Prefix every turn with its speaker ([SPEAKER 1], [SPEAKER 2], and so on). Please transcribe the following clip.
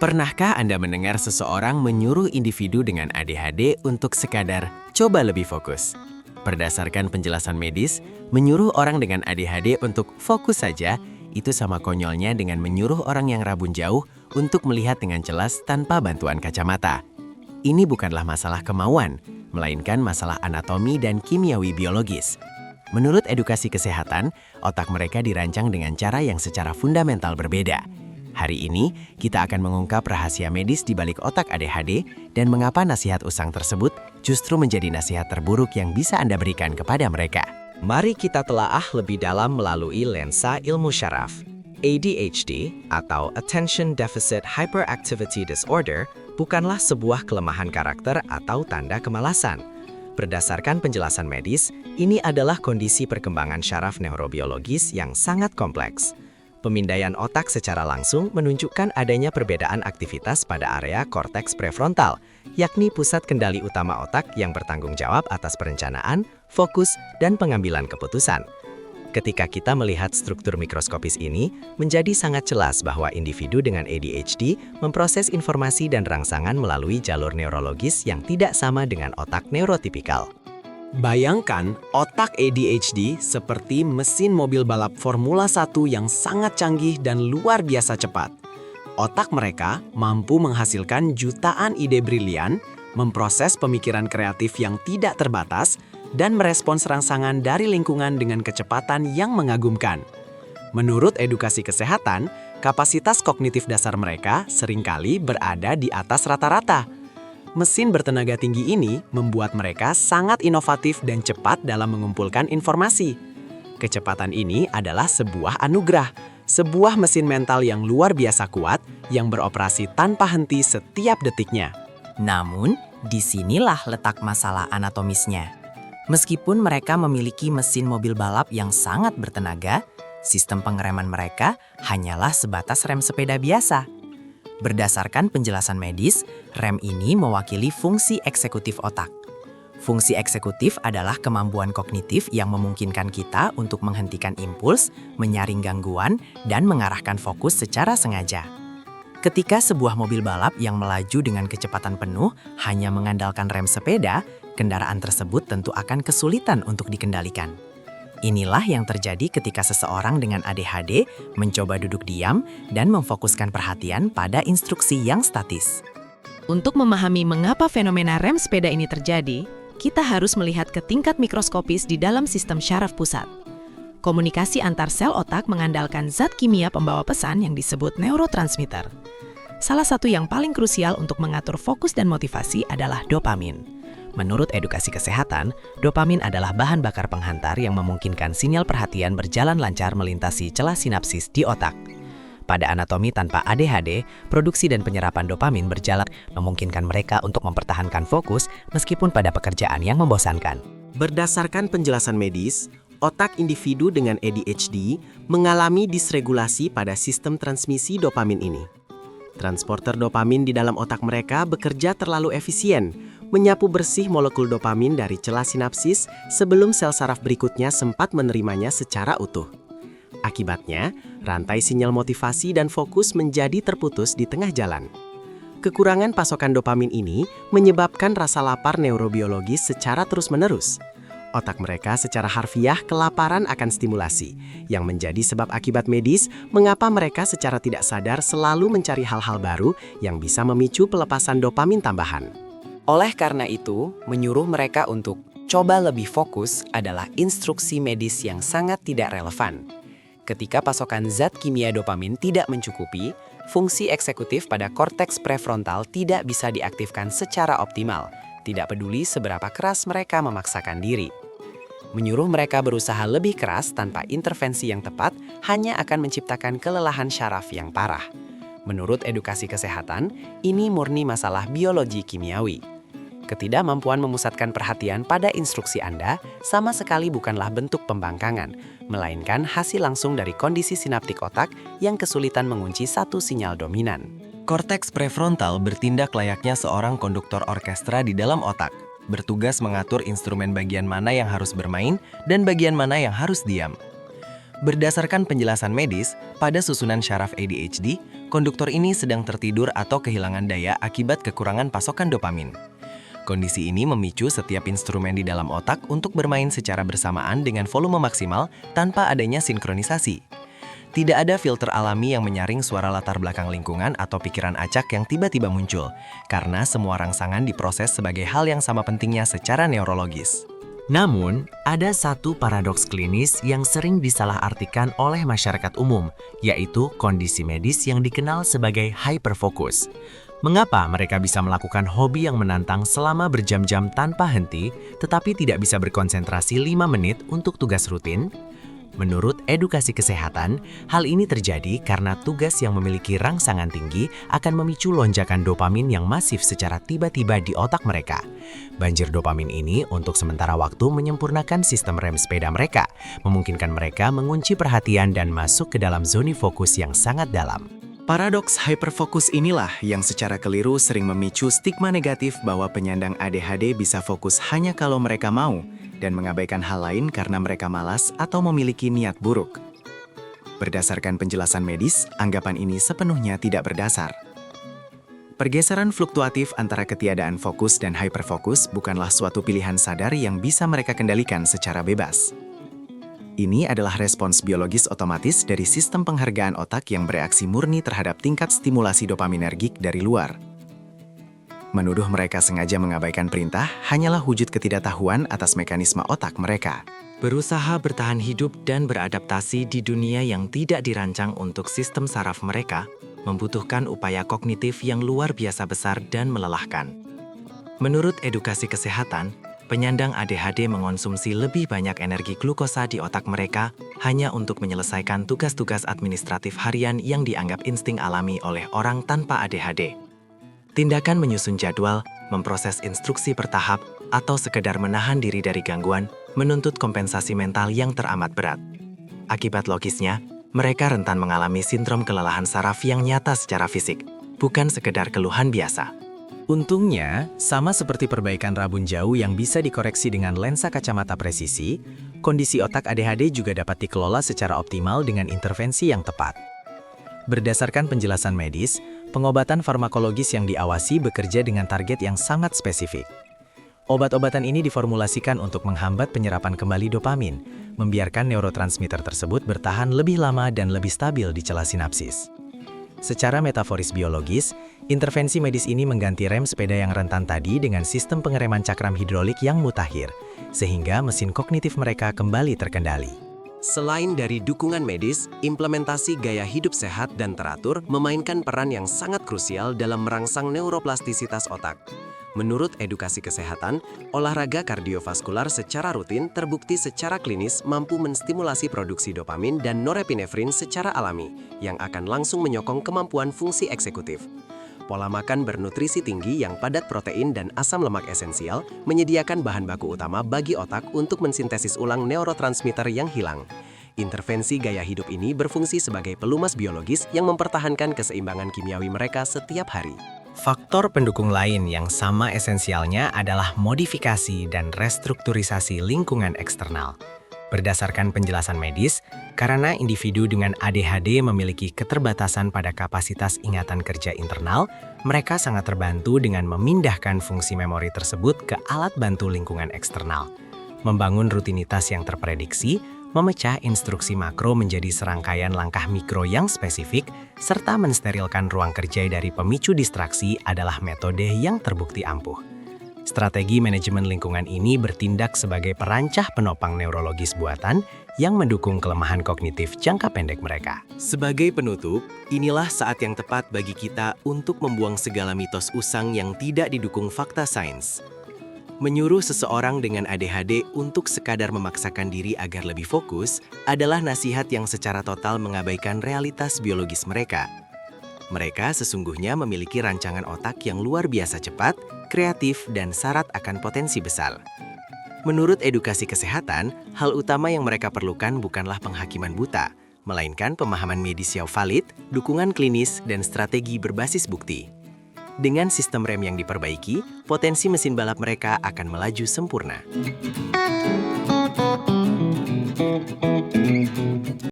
[SPEAKER 1] Pernahkah Anda mendengar seseorang menyuruh individu dengan ADHD untuk sekadar coba lebih fokus? Berdasarkan penjelasan medis, menyuruh orang dengan ADHD untuk fokus saja itu sama konyolnya dengan menyuruh orang yang rabun jauh untuk melihat dengan jelas tanpa bantuan kacamata. Ini bukanlah masalah kemauan, melainkan masalah anatomi dan kimiawi biologis. Menurut edukasi kesehatan, otak mereka dirancang dengan cara yang secara fundamental berbeda. Hari ini, kita akan mengungkap rahasia medis di balik otak ADHD dan mengapa nasihat usang tersebut justru menjadi nasihat terburuk yang bisa Anda berikan kepada mereka.
[SPEAKER 2] Mari kita telaah lebih dalam melalui lensa ilmu syaraf. ADHD atau Attention Deficit Hyperactivity Disorder bukanlah sebuah kelemahan karakter atau tanda kemalasan. Berdasarkan penjelasan medis, ini adalah kondisi perkembangan syaraf neurobiologis yang sangat kompleks. Pemindaian otak secara langsung menunjukkan adanya perbedaan aktivitas pada area korteks prefrontal, yakni pusat kendali utama otak yang bertanggung jawab atas perencanaan, fokus, dan pengambilan keputusan. Ketika kita melihat struktur mikroskopis ini, menjadi sangat jelas bahwa individu dengan ADHD memproses informasi dan rangsangan melalui jalur neurologis yang tidak sama dengan otak neurotipikal.
[SPEAKER 3] Bayangkan otak ADHD seperti mesin mobil balap Formula 1 yang sangat canggih dan luar biasa cepat. Otak mereka mampu menghasilkan jutaan ide brilian, memproses pemikiran kreatif yang tidak terbatas, dan merespons rangsangan dari lingkungan dengan kecepatan yang mengagumkan. Menurut edukasi kesehatan, kapasitas kognitif dasar mereka seringkali berada di atas rata-rata. Mesin bertenaga tinggi ini membuat mereka sangat inovatif dan cepat dalam mengumpulkan informasi. Kecepatan ini adalah sebuah anugerah, sebuah mesin mental yang luar biasa kuat yang beroperasi tanpa henti setiap detiknya.
[SPEAKER 4] Namun, disinilah letak masalah anatomisnya. Meskipun mereka memiliki mesin mobil balap yang sangat bertenaga, sistem pengereman mereka hanyalah sebatas rem sepeda biasa. Berdasarkan penjelasan medis, rem ini mewakili fungsi eksekutif otak. Fungsi eksekutif adalah kemampuan kognitif yang memungkinkan kita untuk menghentikan impuls, menyaring gangguan, dan mengarahkan fokus secara sengaja. Ketika sebuah mobil balap yang melaju dengan kecepatan penuh hanya mengandalkan rem sepeda, kendaraan tersebut tentu akan kesulitan untuk dikendalikan. Inilah yang terjadi ketika seseorang dengan ADHD mencoba duduk diam dan memfokuskan perhatian pada instruksi yang statis.
[SPEAKER 5] Untuk memahami mengapa fenomena rem sepeda ini terjadi, kita harus melihat ke tingkat mikroskopis di dalam sistem syaraf pusat. Komunikasi antar sel otak mengandalkan zat kimia pembawa pesan yang disebut neurotransmitter. Salah satu yang paling krusial untuk mengatur fokus dan motivasi adalah dopamin. Menurut edukasi kesehatan, dopamin adalah bahan bakar penghantar yang memungkinkan sinyal perhatian berjalan lancar melintasi celah sinapsis di otak. Pada anatomi tanpa ADHD, produksi dan penyerapan dopamin berjalan memungkinkan mereka untuk mempertahankan fokus meskipun pada pekerjaan yang membosankan.
[SPEAKER 3] Berdasarkan penjelasan medis, otak individu dengan ADHD mengalami disregulasi pada sistem transmisi dopamin ini. Transporter dopamin di dalam otak mereka bekerja terlalu efisien, menyapu bersih molekul dopamin dari celah sinapsis sebelum sel saraf berikutnya sempat menerimanya secara utuh. Akibatnya, rantai sinyal motivasi dan fokus menjadi terputus di tengah jalan. Kekurangan pasokan dopamin ini menyebabkan rasa lapar neurobiologis secara terus-menerus. Otak mereka secara harfiah kelaparan akan stimulasi, yang menjadi sebab akibat medis mengapa mereka secara tidak sadar selalu mencari hal-hal baru yang bisa memicu pelepasan dopamin tambahan.
[SPEAKER 4] Oleh karena itu, menyuruh mereka untuk coba lebih fokus adalah instruksi medis yang sangat tidak relevan. Ketika pasokan zat kimia dopamin tidak mencukupi, fungsi eksekutif pada korteks prefrontal tidak bisa diaktifkan secara optimal, tidak peduli seberapa keras mereka memaksakan diri. Menyuruh mereka berusaha lebih keras tanpa intervensi yang tepat hanya akan menciptakan kelelahan syaraf yang parah. Menurut edukasi kesehatan, ini murni masalah biologi kimiawi. Ketidakmampuan memusatkan perhatian pada instruksi Anda sama sekali bukanlah bentuk pembangkangan, melainkan hasil langsung dari kondisi sinaptik otak yang kesulitan mengunci satu sinyal dominan.
[SPEAKER 1] Korteks prefrontal bertindak layaknya seorang konduktor orkestra di dalam otak, bertugas mengatur instrumen bagian mana yang harus bermain dan bagian mana yang harus diam.
[SPEAKER 6] Berdasarkan penjelasan medis, pada susunan syaraf ADHD, konduktor ini sedang tertidur atau kehilangan daya akibat kekurangan pasokan dopamin. Kondisi ini memicu setiap instrumen di dalam otak untuk bermain secara bersamaan dengan volume maksimal tanpa adanya sinkronisasi. Tidak ada filter alami yang menyaring suara latar belakang lingkungan atau pikiran acak yang tiba-tiba muncul, karena semua rangsangan diproses sebagai hal yang sama pentingnya secara neurologis.
[SPEAKER 2] Namun, ada satu paradoks klinis yang sering disalahartikan oleh masyarakat umum, yaitu kondisi medis yang dikenal sebagai hyperfokus. Mengapa mereka bisa melakukan hobi yang menantang selama berjam-jam tanpa henti, tetapi tidak bisa berkonsentrasi 5 menit untuk tugas rutin? Menurut edukasi kesehatan, hal ini terjadi karena tugas yang memiliki rangsangan tinggi akan memicu lonjakan dopamin yang masif secara tiba-tiba di otak mereka. Banjir dopamin ini untuk sementara waktu menyempurnakan sistem rem sepeda mereka, memungkinkan mereka mengunci perhatian dan masuk ke dalam zona fokus yang sangat dalam.
[SPEAKER 3] Paradoks hyperfokus inilah yang secara keliru sering memicu stigma negatif bahwa penyandang ADHD bisa fokus hanya kalau mereka mau, dan mengabaikan hal lain karena mereka malas atau memiliki niat buruk. Berdasarkan penjelasan medis, anggapan ini sepenuhnya tidak berdasar. Pergeseran fluktuatif antara ketiadaan fokus dan hyperfokus bukanlah suatu pilihan sadar yang bisa mereka kendalikan secara bebas. Ini adalah respons biologis otomatis dari sistem penghargaan otak yang bereaksi murni terhadap tingkat stimulasi dopaminergik dari luar. Menuduh mereka sengaja mengabaikan perintah hanyalah wujud ketidaktahuan atas mekanisme otak mereka.
[SPEAKER 2] Berusaha bertahan hidup dan beradaptasi di dunia yang tidak dirancang untuk sistem saraf mereka, membutuhkan upaya kognitif yang luar biasa besar dan melelahkan. Menurut edukasi kesehatan, penyandang ADHD mengonsumsi lebih banyak energi glukosa di otak mereka hanya untuk menyelesaikan tugas-tugas administratif harian yang dianggap insting alami oleh orang tanpa ADHD. Tindakan menyusun jadwal, memproses instruksi bertahap, atau sekedar menahan diri dari gangguan menuntut kompensasi mental yang teramat berat. Akibat logisnya, mereka rentan mengalami sindrom kelelahan saraf yang nyata secara fisik, bukan sekedar keluhan biasa.
[SPEAKER 1] Untungnya, sama seperti perbaikan rabun jauh yang bisa dikoreksi dengan lensa kacamata presisi, kondisi otak ADHD juga dapat dikelola secara optimal dengan intervensi yang tepat. Berdasarkan penjelasan medis, pengobatan farmakologis yang diawasi bekerja dengan target yang sangat spesifik. Obat-obatan ini diformulasikan untuk menghambat penyerapan kembali dopamin, membiarkan neurotransmitter tersebut bertahan lebih lama dan lebih stabil di celah sinapsis. Secara metaforis biologis, intervensi medis ini mengganti rem sepeda yang rentan tadi dengan sistem pengereman cakram hidrolik yang mutakhir, sehingga mesin kognitif mereka kembali terkendali.
[SPEAKER 3] Selain dari dukungan medis, implementasi gaya hidup sehat dan teratur memainkan peran yang sangat krusial dalam merangsang neuroplastisitas otak. Menurut edukasi kesehatan, olahraga kardiovaskular secara rutin terbukti secara klinis mampu menstimulasi produksi dopamin dan norepinefrin secara alami, yang akan langsung menyokong kemampuan fungsi eksekutif. Pola makan bernutrisi tinggi yang padat protein dan asam lemak esensial menyediakan bahan baku utama bagi otak untuk mensintesis ulang neurotransmitter yang hilang. Intervensi gaya hidup ini berfungsi sebagai pelumas biologis yang mempertahankan keseimbangan kimiawi mereka setiap hari.
[SPEAKER 1] Faktor pendukung lain yang sama esensialnya adalah modifikasi dan restrukturisasi lingkungan eksternal. Berdasarkan penjelasan medis, karena individu dengan ADHD memiliki keterbatasan pada kapasitas ingatan kerja internal, mereka sangat terbantu dengan memindahkan fungsi memori tersebut ke alat bantu lingkungan eksternal. Membangun rutinitas yang terprediksi, memecah instruksi makro menjadi serangkaian langkah mikro yang spesifik, serta mensterilkan ruang kerja dari pemicu distraksi adalah metode yang terbukti ampuh. Strategi manajemen lingkungan ini bertindak sebagai perancah penopang neurologis buatan yang mendukung kelemahan kognitif jangka pendek mereka.
[SPEAKER 3] Sebagai penutup, inilah saat yang tepat bagi kita untuk membuang segala mitos usang yang tidak didukung fakta sains. Menyuruh seseorang dengan ADHD untuk sekadar memaksakan diri agar lebih fokus adalah nasihat yang secara total mengabaikan realitas biologis mereka. Mereka sesungguhnya memiliki rancangan otak yang luar biasa cepat, kreatif, dan syarat akan potensi besar. Menurut edukasi kesehatan, hal utama yang mereka perlukan bukanlah penghakiman buta, melainkan pemahaman medis yang valid, dukungan klinis, dan strategi berbasis bukti. Dengan sistem rem yang diperbaiki, potensi mesin balap mereka akan melaju sempurna.